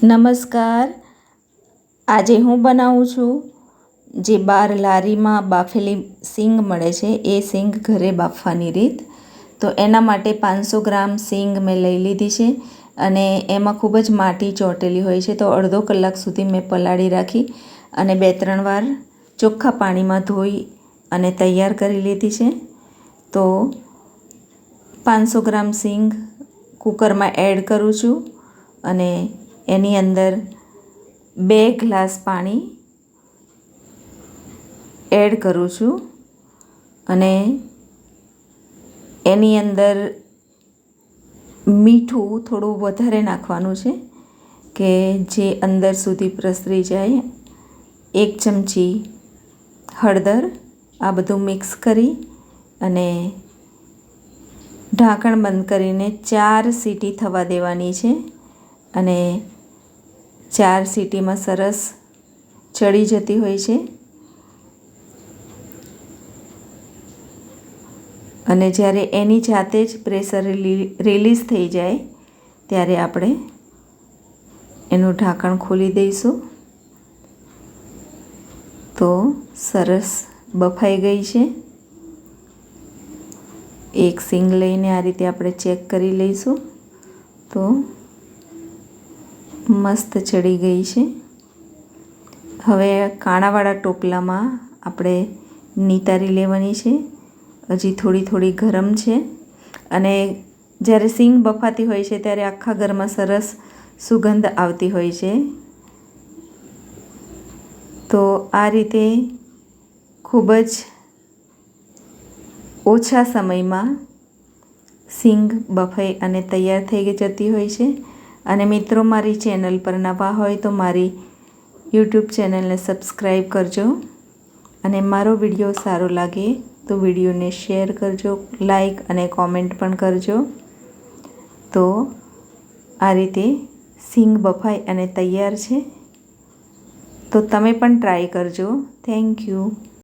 નમસ્કાર. આજે હું બનાવું છું જે બહાર લારીમાં બાફેલી સીંગ મળે છે એ સીંગ ઘરે બાફવાની રીત. તો એના માટે 500 ગ્રામ સીંગ મેં લઈ લીધી છે અને એમાં ખૂબ જ માટી ચોંટેલી હોય છે. તો અડધો કલાક સુધી મેં પલાળી રાખી અને 2-3 વાર ચોખ્ખા પાણીમાં ધોઈ અને તૈયાર કરી લીધી છે. તો 500 ગ્રામ સીંગ કુકરમાં એડ કરું છું અને એની અંદર 2 ગ્લાસ પાણી એડ કરું છું અને એની અંદર મીઠું થોડું વધારે નાખવાનું છે કે જે અંદર સુધી પ્રસરી જાય. 1 ચમચી હળદર, આ બધું મિક્સ કરી અને ઢાંકણ બંધ કરીને 4 સીટી થવા દેવાની છે અને 4 સીટીમાં સરસ ચડી જતી હોય છે અને જ્યારે એની જાતે જ પ્રેશર રિલીઝ થઈ જાય ત્યારે આપણે એનું ઢાંકણ ખોલી દઈશું. તો સરસ બફાઈ ગઈ છે. એક સીંગ લઈને આ રીતે આપણે ચેક કરી લઈશું. તો મસ્ત ચડી ગઈ છે. હવે કાણાવાળા ટોપલામાં આપણે નિતારી લેવાની છે. હજી થોડી થોડી ગરમ છે અને જ્યારે સીંગ બફાતી હોય છે ત્યારે આખા ઘરમાં સરસ સુગંધ આવતી હોય છે. તો આ રીતે ખૂબ જ ઓછા સમયમાં સીંગ બફાઈ અને તૈયાર થઈ જતી હોય છે. અને મિત્રો, મારી ચેનલ પર નવા હોય તો મારી યુટ્યુબ ચેનલને સબસ્ક્રાઈબ કરજો અને મારો વિડીયો સારો લાગે તો વિડીયોને શેર કરજો, લાઈક અને કોમેન્ટ પણ કરજો. તો આ રીતે સીંગ બફાઈ અને તૈયાર છે. તો તમે પણ ટ્રાય કરજો. Thank you.